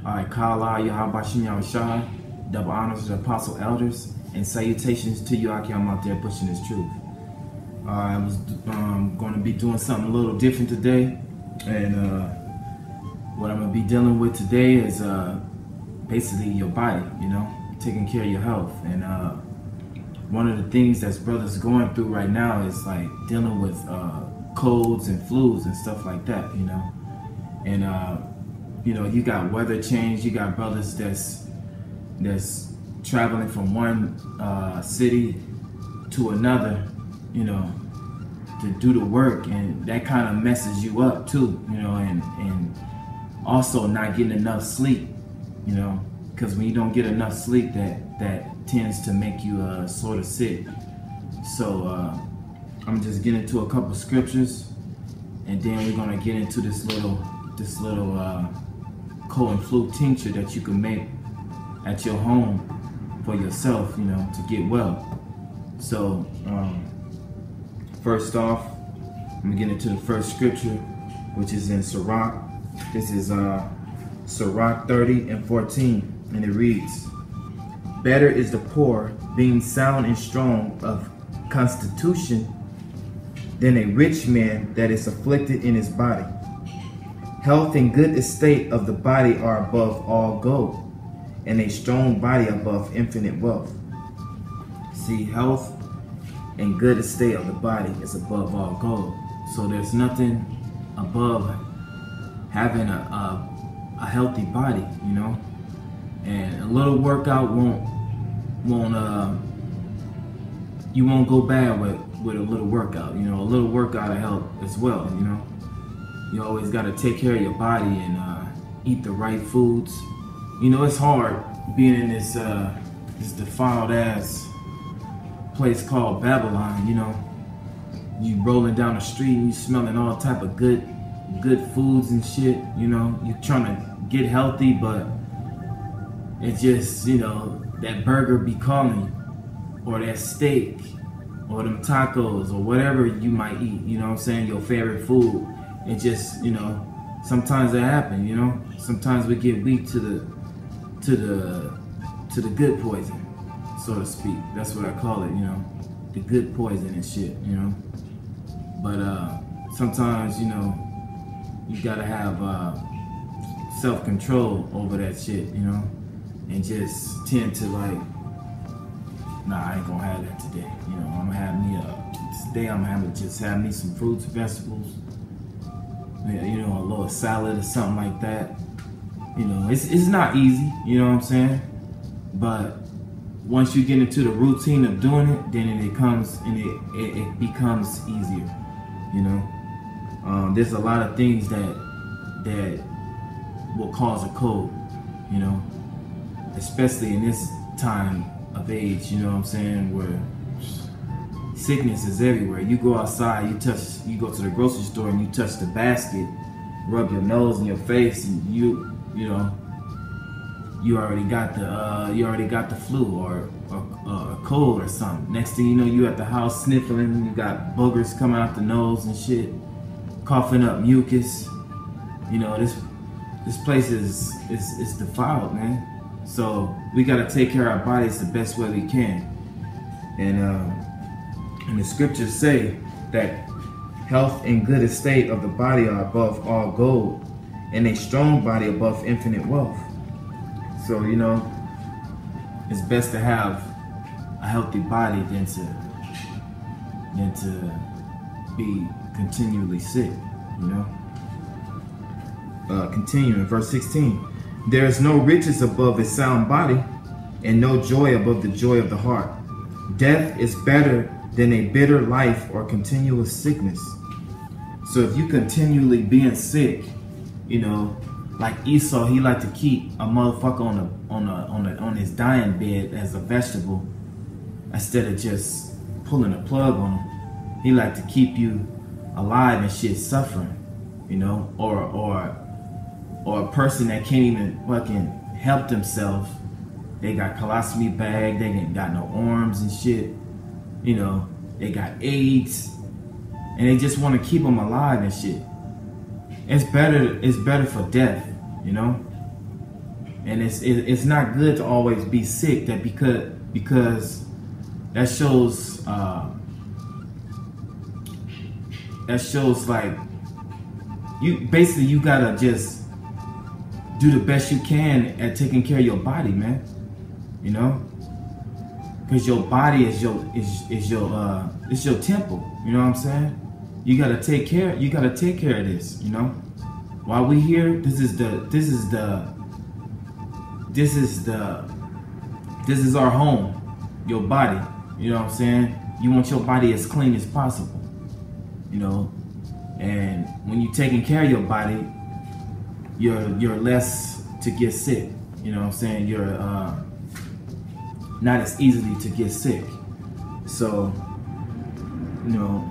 All right, Kala, Yahabashim Yahushua, double honors to the apostle elders, and salutations to you, Akim, out there pushing this truth. I was going to be doing something a little different today, and what I'm going to be dealing with today is basically your body, you know, taking care of your health. And one of the things that brothers going through right now is like dealing with colds and flus and stuff like that, you know. And you know, you got weather change, you got brothers that's traveling from one city to another, you know, to do the work, and that kind of messes you up too, you know, and also not getting enough sleep, you know, because when you don't get enough sleep, that tends to make you sort of sick. So I'm just getting into a couple scriptures, and then we're gonna get into this little cold and flu tincture that you can make at your home for yourself, you know, to get well. So first off, I'm gonna get into the first scripture, which is in Sirach. This is Sirach 30 and 14, and it reads, "Better is the poor being sound and strong of constitution than a rich man that is afflicted in his body. Health and good estate of the body are above all gold, and a strong body above infinite wealth." See, health and good estate of the body is above all gold. So there's nothing above having a healthy body, you know. And a little workout you won't go bad with a little workout, you know. A little workout will help as well, you know. You always got to take care of your body and eat the right foods. You know, it's hard being in this defiled ass place called Babylon, you know. You rolling down the street and you smelling all type of good foods and shit, you know. You trying to get healthy, but it's just, you know, that burger be calling you, or that steak, or them tacos, or whatever you might eat, you know what I'm saying, your favorite food. It just, you know, sometimes that happens, you know. Sometimes we get weak to the good poison, so to speak. That's what I call it, you know, the good poison and shit, you know. But sometimes, you know, you gotta have self-control over that shit, you know, and just tend to like, nah, I ain't gonna have that today. You know, I'm gonna have me today I'm gonna just have me some fruits, vegetables, you know, a little salad or something like that. You know, it's not easy, you know what I'm saying? But once you get into the routine of doing it, then it becomes easier, you know. There's a lot of things that will cause a cold, you know, especially in this time of age, you know what I'm saying, where sickness is everywhere. You go outside, you go to the grocery store and you touch the basket, rub your nose and your face, and you know, you already got the flu or a cold or something. Next thing you know, you at the house sniffling, you got boogers coming out the nose and shit, coughing up mucus. You know, this place is defiled, man. So we gotta take care of our bodies the best way we can. And the scriptures say that health and good estate of the body are above all gold, and a strong body above infinite wealth. So, you know, it's best to have a healthy body than to be continually sick, you know. Continuing, verse 16. "There is no riches above a sound body, and no joy above the joy of the heart. Death is better than a bitter life or continuous sickness." So if you continually being sick, you know, like Esau, he liked to keep a motherfucker on his dying bed as a vegetable instead of just pulling a plug on him. He liked to keep you alive and shit, suffering, you know, or a person that can't even fucking help themselves. They got colostomy bag, they ain't got no arms and shit, you know, they got AIDS, and they just want to keep them alive and shit. It's better for death, you know. And it's not good to always be sick. That because that shows like you gotta just do the best you can at taking care of your body, man. You know, because your body is your temple. You know what I'm saying? You gotta take care of this. You know, while we here, this is our home, your body. You know what I'm saying? You want your body as clean as possible. You know, and when you're taking care of your body, you're less to get sick. You know what I'm saying? You're not as easily to get sick. So, you know,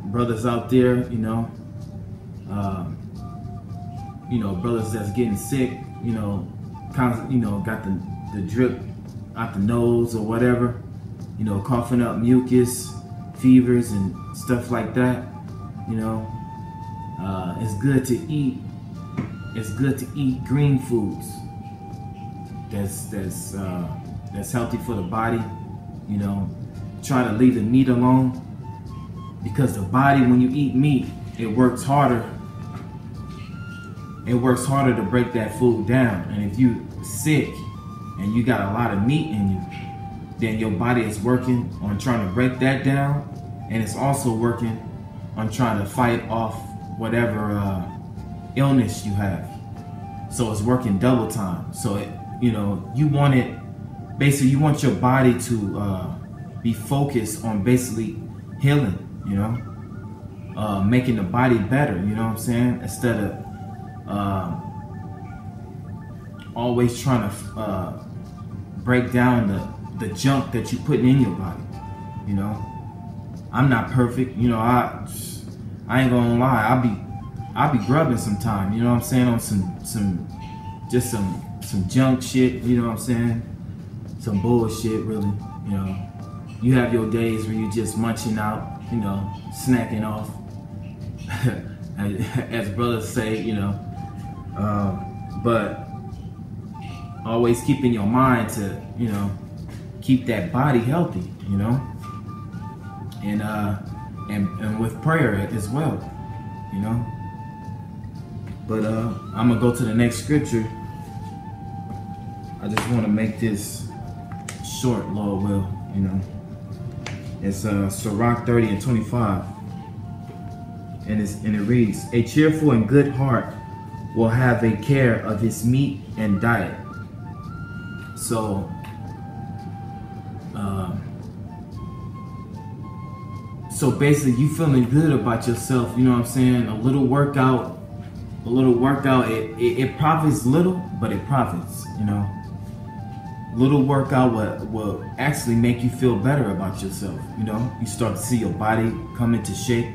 brothers out there, brothers that's getting sick, got the drip out the nose or whatever, coughing up mucus, fevers and stuff like that. It's good to eat. It's good to eat green foods. That's healthy for the body. Try to leave the meat alone, because the body, when you eat meat, it works harder. It works harder to break that food down. And if you sick and you got a lot of meat in you, then your body is working on trying to break that down, and it's also working on trying to fight off whatever illness you have. So it's working double time. So you want your body to be focused on basically healing, making the body better, you know what I'm saying? Instead of always trying to break down the junk that you putting in your body. I'm not perfect, I ain't gonna lie, I'll be grubbing sometime, you know what I'm saying, on some junk shit, you know what I'm saying, some bullshit really. You have your days where you just munching out, snacking off, as brothers say, but always keeping your mind to, keep that body healthy, and with prayer as well, But I'm gonna go to the next scripture. I just want to make this short, Lord will, It's Sirach 30:25, and it reads, "A cheerful and good heart will have a care of his meat and diet." So, basically, you feeling good about yourself. You know what I'm saying? A little workout, it profits little, but it profits. Little workout will actually make you feel better about yourself. You start to see your body come into shape.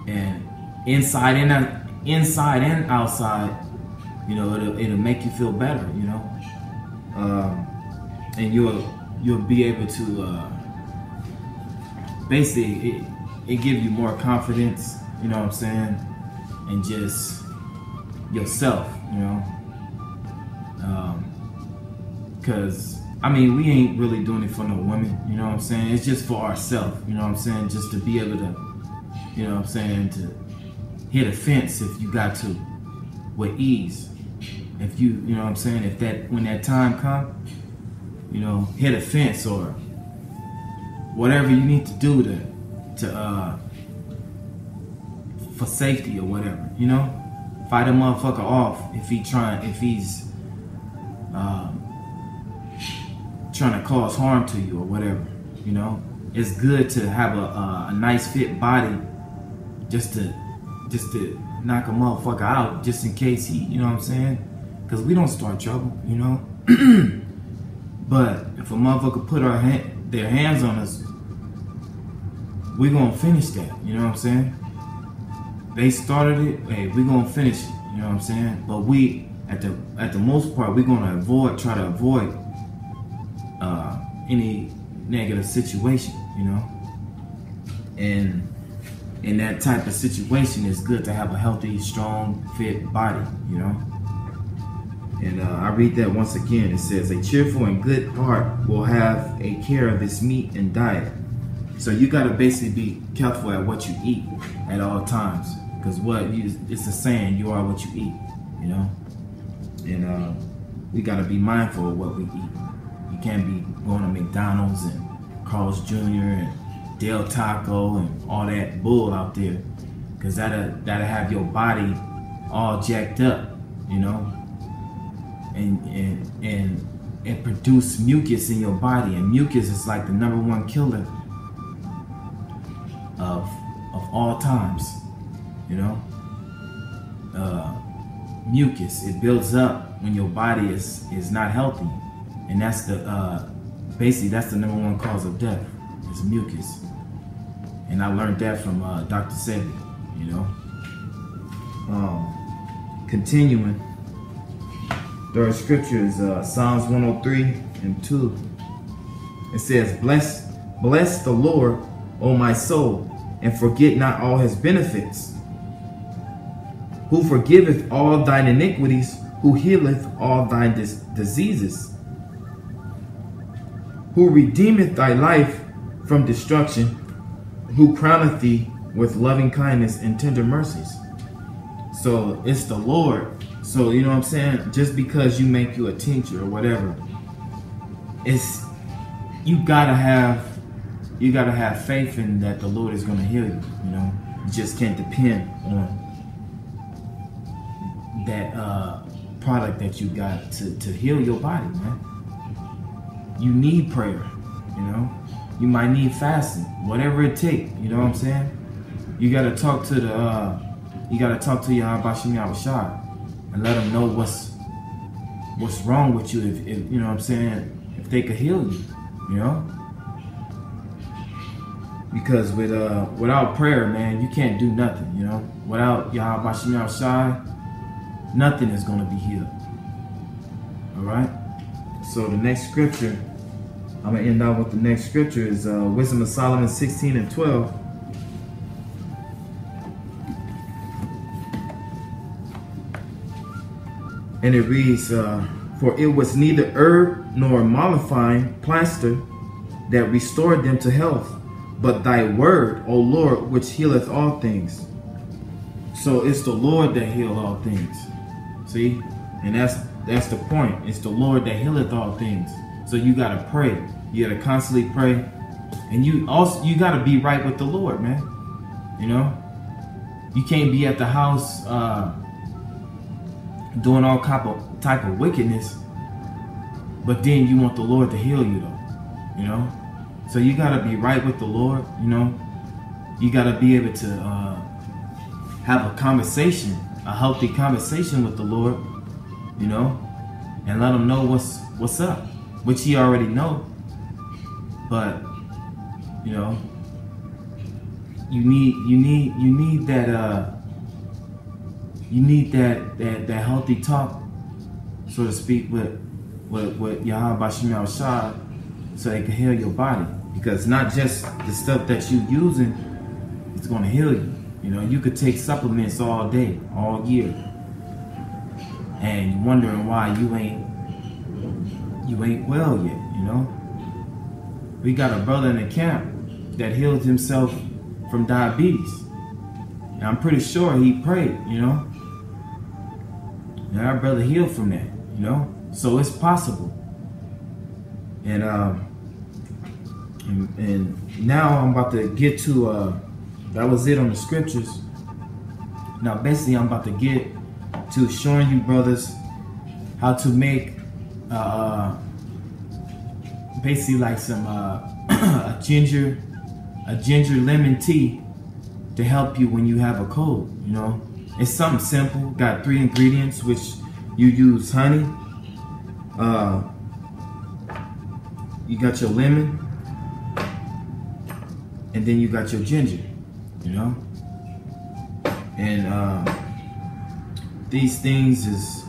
And inside and outside, it'll make you feel better. And you'll be able to basically it give you more confidence. You know what I'm saying? And just yourself. Because we ain't really doing it for no women, you know what I'm saying? It's just for ourselves, you know what I'm saying? Just to be able to, you know what I'm saying, to hit a fence if you got to, with ease. If you know what I'm saying, when that time comes, hit a fence or whatever you need to do to for safety or whatever, fight a motherfucker off if he's trying to cause harm to you or whatever. It's good to have a nice fit body just to knock a motherfucker out, just in case he, you know what I'm saying, because we don't start trouble, but if a motherfucker put their hands on us, we gonna finish that, you know what I'm saying? They started it, hey, we gonna finish it, you know what I'm saying? But we, at the most part, we're gonna try to avoid any negative situation, and in that type of situation, it's good to have a healthy, strong, fit body, you know. And I read that once again. It says, a cheerful and good heart will have a care of its meat and diet. So you got to basically be careful at what you eat at all times, because it's a saying, you are what you eat, you know. And we got to be mindful of what we eat. You can't be going to McDonald's and Carl's Jr. and Del Taco and all that bull out there, because that'll have your body all jacked up, you know, and produce mucus in your body. And mucus is like the #1 killer of all times, you know. Mucus, it builds up when your body is not healthy, and that's the basically that's the #1 cause of death, is mucus. And I learned that from Dr. Sebi, you know. Continuing, the scripture is Psalms 103:2. It says, bless the Lord, O my soul, and forget not all his benefits, who forgiveth all thine iniquities, who healeth all thine diseases, who redeemeth thy life from destruction, who crowneth thee with loving kindness and tender mercies. So it's the Lord. So you know what I'm saying? Just because you make you a tincture or whatever, you gotta have faith in that the Lord is gonna heal you. You know, you just can't depend on that product that you got to heal your body, man. You need prayer, you know. You might need fasting, whatever it takes. You know what I'm saying? You gotta talk to Yahweh Shem Yahushua and let them know what's wrong with you. If you know what I'm saying, if they could heal you, you know. Because without prayer, man, you can't do nothing. You know, without Yahweh Shem Yahushua, nothing is gonna be healed. All right. So the next scripture, I'm going to end out with the next scripture, is Wisdom of Solomon 16:12. And it reads, for it was neither herb nor mollifying plaster that restored them to health, but thy word, O Lord, which healeth all things. So it's the Lord that healeth all things. See? And that's the point. It's the Lord that healeth all things. So you gotta pray. You gotta constantly pray, and you gotta be right with the Lord, man. You know, you can't be at the house doing all type of wickedness, but then you want the Lord to heal you, though. You know, so you gotta be right with the Lord. You know, you gotta be able to have a conversation, a healthy conversation with the Lord. You know, and let him know what's up, which he already know. But you know, you need that healthy talk, so to speak, with Yahweh Shem Yahushua, so they can heal your body. Because not just the stuff that you using is going to heal you. You know, you could take supplements all day, all year, and you're wondering why you ain't well yet. You know. We got a brother in the camp that healed himself from diabetes. And I'm pretty sure he prayed, you know. And our brother healed from that, you know. So it's possible. And now I'm about to get to that was it on the scriptures. Now basically I'm about to get to showing you brothers how to make basically like some a ginger lemon tea to help you when you have a cold. You know, it's something simple. Got 3 ingredients, which you use honey, you got your lemon, and then you got your ginger. You know, and these things is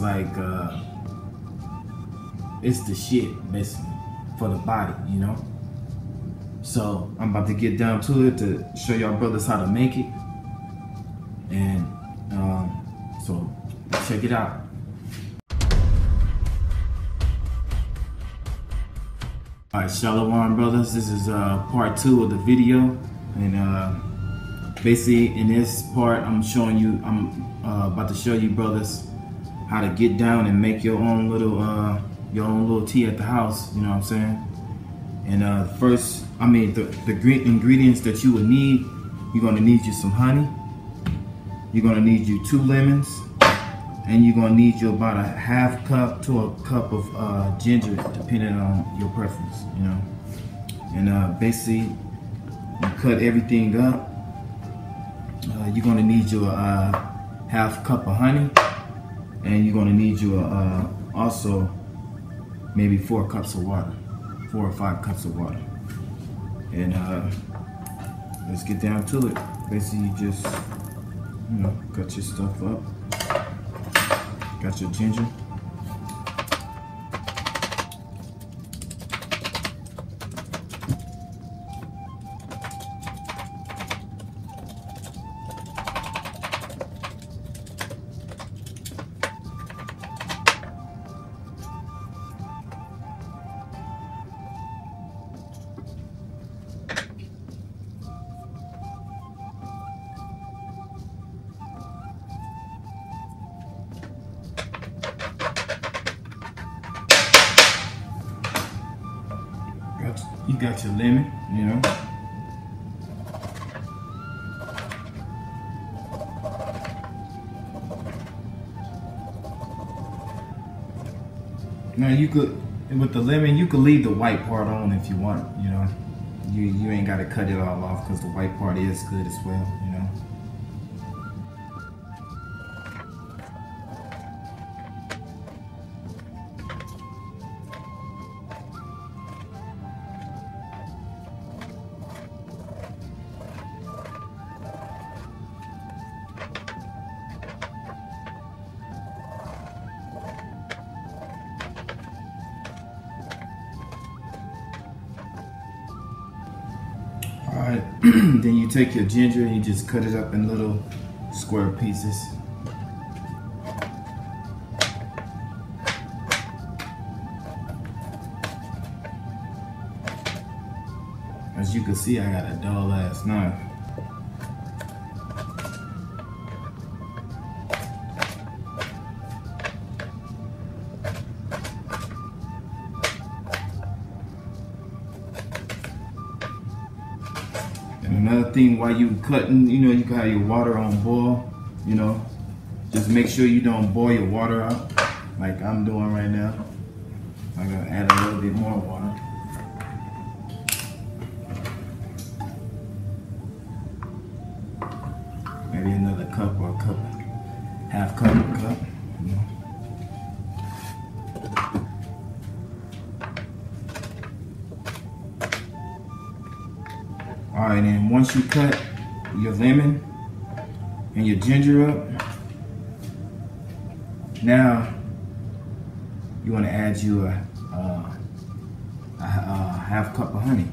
like it's the shit basically for the body, you know. So I'm about to get down to it to show y'all brothers how to make it. And so check it out. All right, Shalom brothers, this is part 2 of the video. And basically in this part, I'm about to show you brothers how to get down and make your own little tea at the house, you know what I'm saying? And first, the ingredients that you will need, you're gonna need you some honey, you're gonna need you 2 lemons, and you're gonna need you about a half cup to a cup of ginger, depending on your preference, you know? And basically, you cut everything up. You're gonna need you a half cup of honey, and you're gonna need you also maybe 4 cups of water, 4 or 5 cups of water. And let's get down to it. Basically, you just, you know, cut your stuff up. Got your ginger. You got your lemon, you know. Now you could, with the lemon, you could leave the white part on if you want, you know. You ain't got to cut it all off because the white part is good as well, you know. Alright, then you take your ginger and you just cut it up in little square pieces. As you can see, I got a dull ass knife. And another thing, while you cutting, you know, you can have your water on boil, you know. Just make sure you don't boil your water out like I'm doing right now. I'm gonna add a little bit more water. Maybe another cup or a cup, half cup, you know. All right, and once you cut your lemon and your ginger up, now you want to add you a half cup of honey.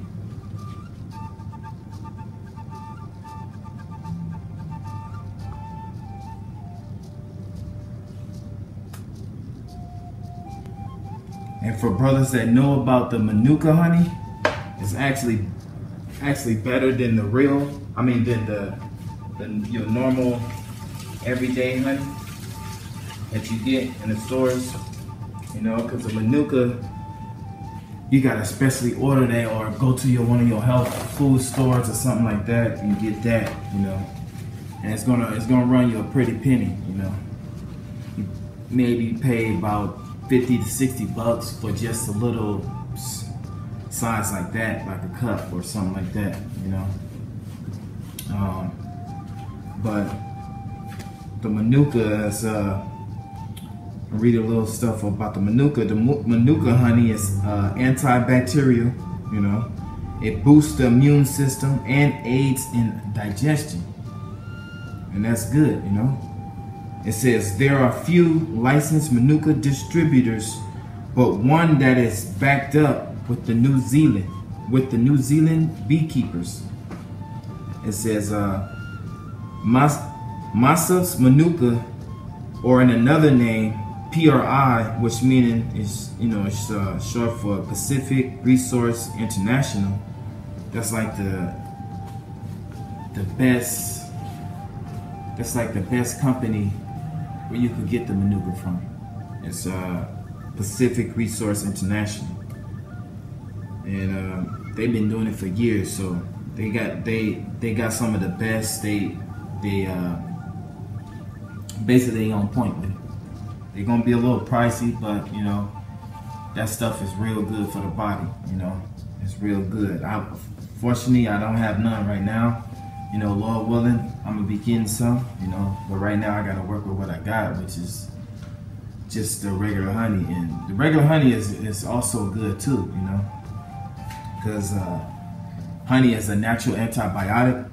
And for brothers that know about the Manuka honey, it's actually better than the real, than your normal everyday honey that you get in the stores, you know, because the Manuka, you gotta specially order that or go to one of your health food stores or something like that and get that, you know. And it's gonna run you a pretty penny, you know. You maybe pay about 50 to 60 bucks for just a little size like that, like a cup or something like that, you know. But the Manuka is, read a little stuff about the Manuka. The Manuka honey is antibacterial, you know. It boosts the immune system and aids in digestion. And that's good, you know. It says there are few licensed Manuka distributors, but one that is backed up with the New Zealand with the New Zealand beekeepers. It says Massa's Manuka, or in another name, PRI, which meaning is, it's short for Pacific Resource International. That's like the best. That's like the best company where you could get the Manuka from. It's Pacific Resource International, and they've been doing it for years. So they got some of the best. They basically on point with it. They're gonna be a little pricey, but that stuff is real good for the body. It's real good. Fortunately, I don't have none right now. Lord willing, I'm gonna be getting some. But right now I gotta work with what I got, which is just the regular honey. And the regular honey is also good too. Because honey is a natural antibiotic.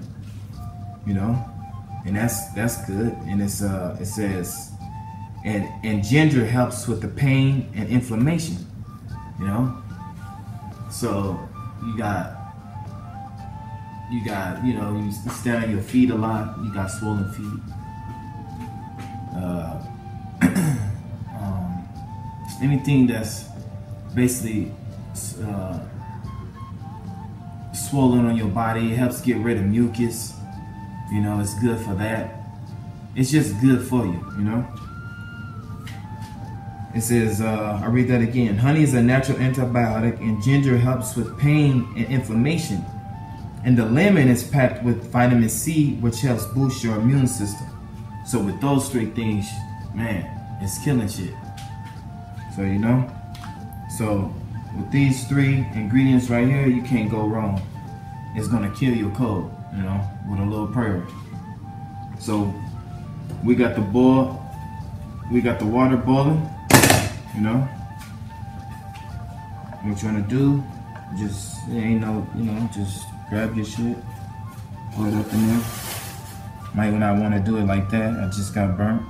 And that's good. And it says, and ginger helps with the pain and inflammation. So you stand on your feet a lot. You got swollen feet. Anything that's basically swollen on your body, it helps get rid of mucus. It's good for that. It's just good for you, It says, I'll read that again. Honey is a natural antibiotic, and ginger helps with pain and inflammation. And the lemon is packed with vitamin C, which helps boost your immune system. So with those three things, man, it's killing shit. So so with these three ingredients right here, you can't go wrong. It's gonna kill your cold, with a little prayer. So we got the water boiling. What you wanna do? Just just grab your shit, put it up in there. Might not want to do it like that. I just got burnt.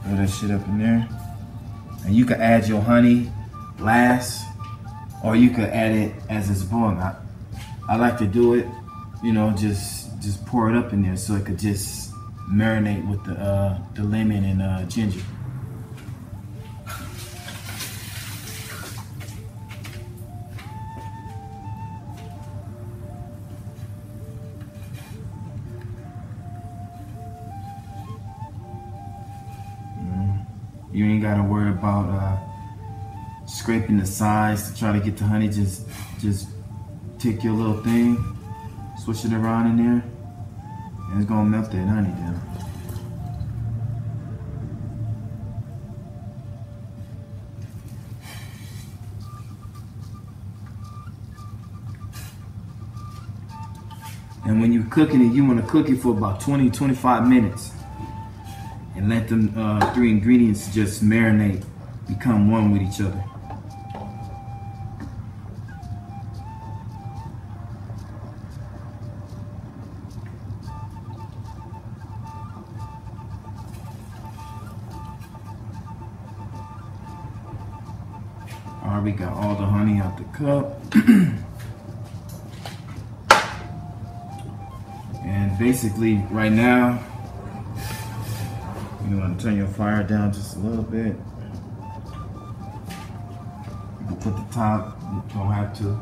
Put that shit up in there. And you can add your honey last, or you could add it as it's boiling. I like to do it, just pour it up in there so it could just marinate with the lemon and ginger. You ain't gotta worry about scraping the sides to try to get the honey. Just take your little thing, switch it around in there, and it's gonna melt that honey down. And when you're cooking it, you wanna cook it for about 20-25 minutes. And let them three ingredients just marinate, become one with each other. All right, we got all the honey out the cup. And basically right now, you want to turn your fire down just a little bit. You can put the top, you don't have to.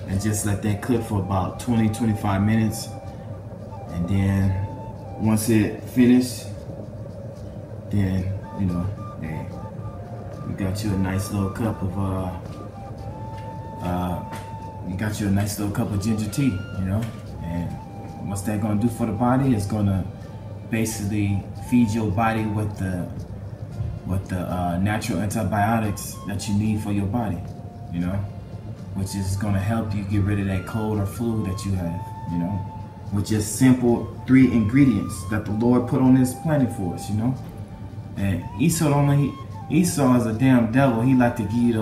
And just let that cook for about 20-25 minutes. And then once it finished, then, hey, you got you a nice little cup of ginger tea, and what's that gonna do for the body? It's gonna basically feed your body with the natural antibiotics that you need for your body, which is gonna help you get rid of that cold or flu that you have, with just simple 3 ingredients that the Lord put on this planet for us, And Esau is a damn devil. He like to give you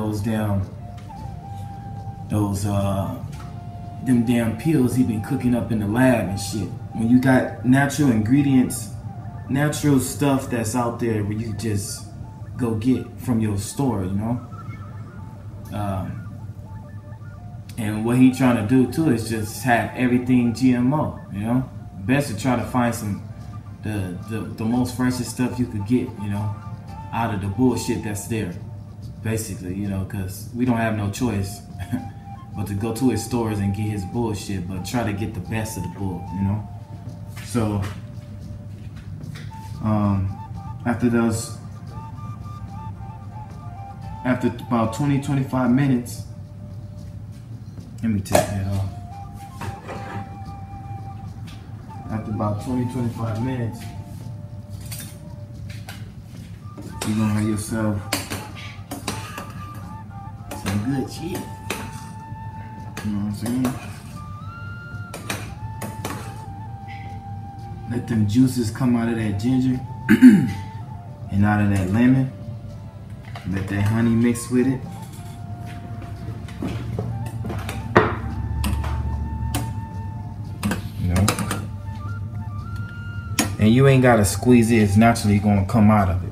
them damn pills he been cooking up in the lab and shit. When you got natural ingredients, natural stuff that's out there where you just go get from your store, you know. And what he trying to do too is just have everything GMO, you know. Best to try to find some the most freshest stuff you could get, you know, out of the bullshit that's there, basically, you know, because we don't have no choice but to go to his stores and get his bullshit, but try to get the best of the bull, you know. So after about 20-25 minutes, let me take that off. After about 20-25 minutes, you're gonna have yourself some good shit. You know what I'm saying? Let them juices come out of that ginger and out of that lemon. Let that honey mix with it. You know? And you ain't gotta squeeze it, it's naturally gonna come out of it.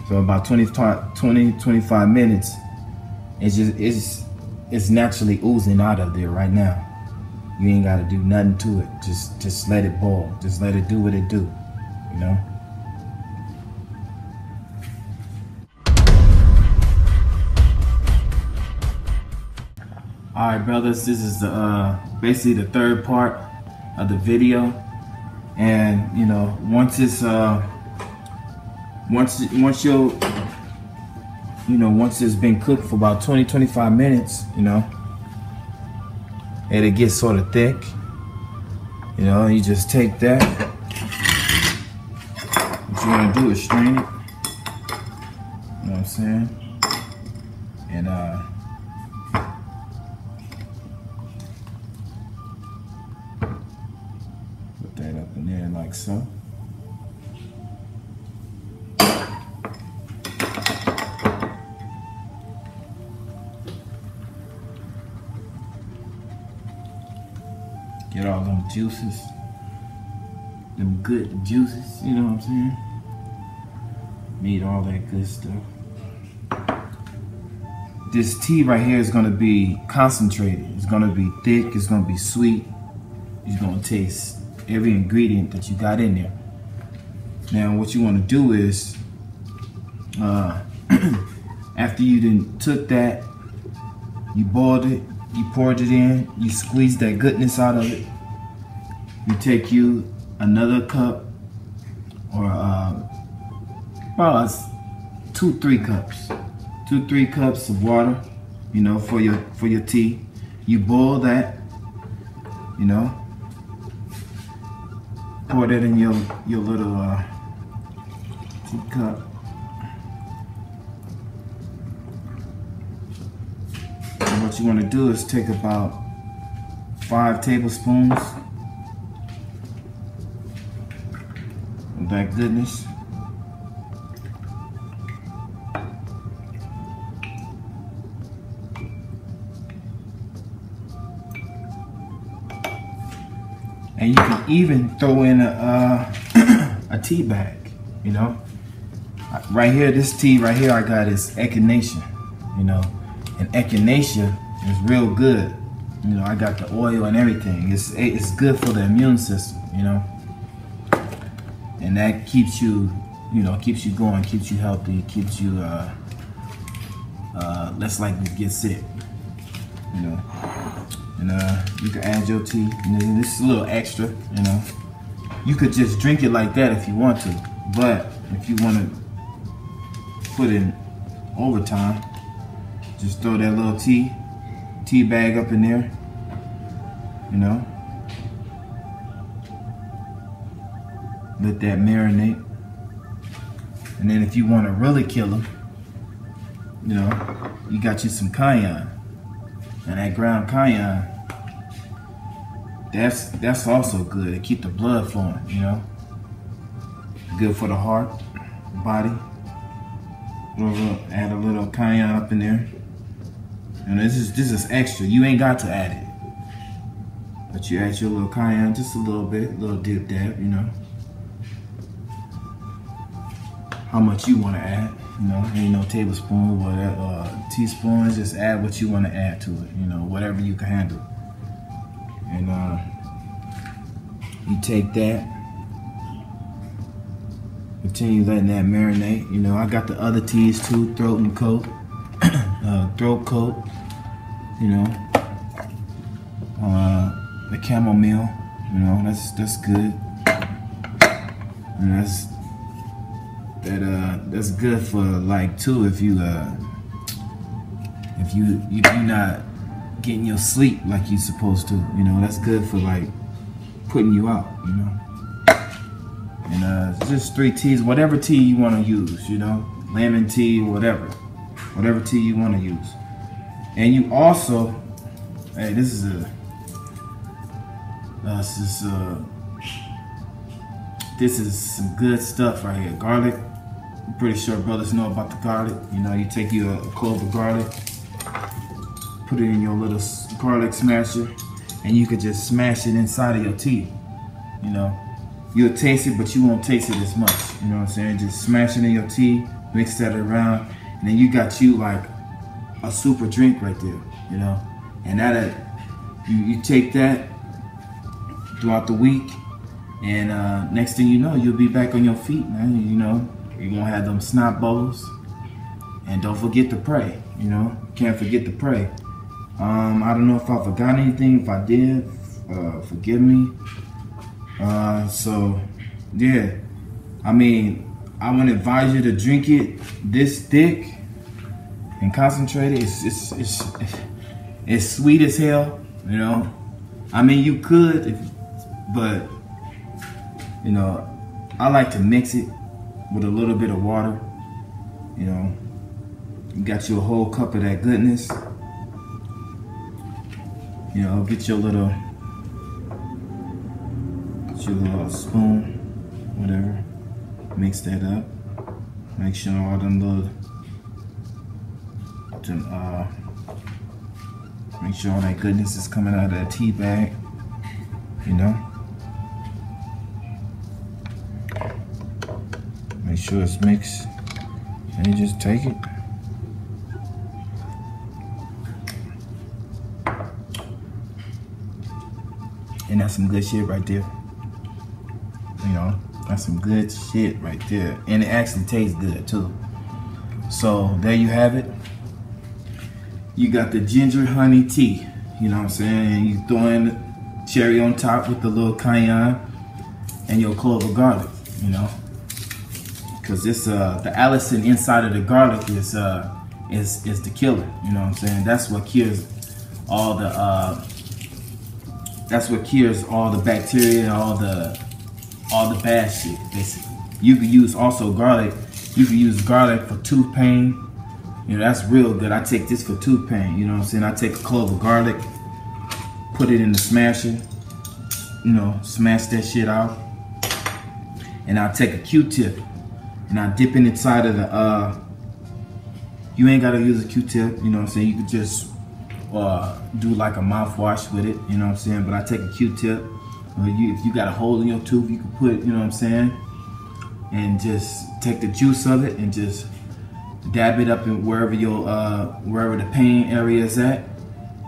So about 20-25 minutes, it's naturally oozing out of there right now. You ain't gotta do nothing to it. Just let it boil. Just let it do what it do, you know? All right, brothers, this is basically the third part of the video. And you know, once it's been cooked for about 20-25 minutes, you know, and it gets sort of thick, you know, you just take that. What you want to do is strain it. You know what I'm saying? And put that up in there like so. Get all them juices, them good juices, you know what I'm saying? Need all that good stuff. This tea right here is gonna be concentrated. It's gonna be thick, it's gonna be sweet. You're gonna taste every ingredient that you got in there. Now what you wanna do is, after you done took that, you boiled it, you poured it in, you squeezed that goodness out of it. You take you another cup, or about 2-3 cups. 2-3 cups of water, you know, for your tea. You boil that, you know. Pour that in your little teacup. And what you want to do is take about 5 tablespoons of that goodness. And you can even throw in a tea bag, you know. Right here, this tea right here I got is echinacea, you know. And echinacea is real good. You know, I got the oil and everything. It's good for the immune system, you know. And that keeps you, you know, keeps you going, keeps you healthy, keeps you less likely to get sick, you know. And you can add your tea. And this is a little extra, you know. You could just drink it like that if you want to, but if you want to put in overtime, just throw that little tea bag up in there, you know. Let that marinate. And then if you want to really kill them, you know, you got you some cayenne. And that ground cayenne, that's also good. It keep the blood flowing, you know. Good for the heart, body. Add a little cayenne up in there. And this is extra. You ain't got to add it, but you add your little cayenne, just a little bit, little dip dab, you know. how much you want to add. You know, ain't no tablespoon or teaspoons. Just add what you want to add to it. You know, whatever you can handle. And you take that, continue letting that marinate. You know, I got the other teas too, throat and coat, throat coat. You know, the chamomile. You know, that's good. And that's good for like too if you're not getting your sleep like you're supposed to. You know, that's good for like putting you out. You know, and just 3 teas, whatever tea you want to use. You know, lemon tea, whatever tea you want to use. And you also, hey, this is some good stuff right here. Garlic. I'm pretty sure brothers know about the garlic. You know, you take a clove of garlic, put it in your little garlic smasher, and you could just smash it inside of your tea. You know, you'll taste it, but you won't taste it as much. You know what I'm saying? Just smash it in your tea, mix that around, and then you got you like a super drink right there. You know, and that you take that throughout the week. And next thing you know, you'll be back on your feet, man. You know, you won't have them snot bubbles. And don't forget to pray, you know. Can't forget to pray. I don't know if I forgot anything. If I did, forgive me. So, yeah. I mean, I would advise you to drink it this thick and concentrated. It's sweet as hell, you know. I mean, you could, but you know, I like to mix it with a little bit of water. You know, you got you a whole cup of that goodness. You know, get your little spoon, whatever. Mix that up. Make sure all them make sure all that goodness is coming out of that tea bag. You know. Make sure it's mixed, and you just take it. And that's some good shit right there. You know, that's some good shit right there. And it actually tastes good too. So there you have it. You got the ginger honey tea. You know what I'm saying? And you throw in the cherry on top with the little cayenne and your clove of garlic, you know. Cause this the allicin inside of the garlic is the killer. You know what I'm saying? That's what cures all the bacteria, all the bad shit, basically. You could use also garlic. You could use garlic for tooth pain. You know, that's real good. I take this for tooth pain. You know what I'm saying? I take a clove of garlic, put it in the smasher. You know, smash that shit out. And I'll take a Q-tip. And I dip it inside of the, you ain't gotta use a Q-tip, you know what I'm saying? You could just do like a mouthwash with it, you know what I'm saying? But I take a Q-tip, or if you got a hole in your tooth, you can put it, you know what I'm saying? And just take the juice of it and just dab it up in wherever the pain area is at.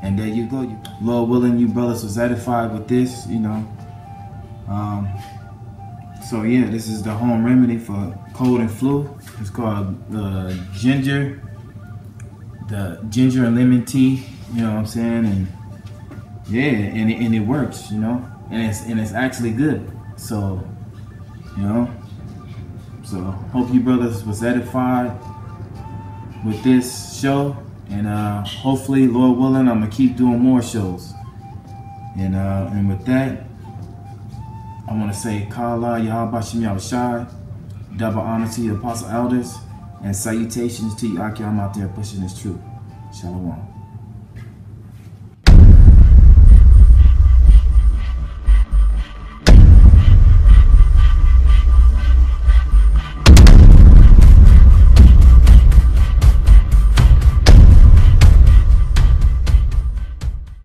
And there you go. Lord willing, you brothers was edified with this, you know. So yeah, this is the home remedy for cold and flu. It's called the ginger and lemon tea. You know what I'm saying? And yeah, and it works. You know, and it's actually good. So you know, so hope you brothers was edified with this show, and hopefully, Lord willing, I'm gonna keep doing more shows. And with that, I want to say Kala Yahabashim Yahushai, double honor to your apostle elders, and salutations to you Akim out there pushing this truth. Shalom.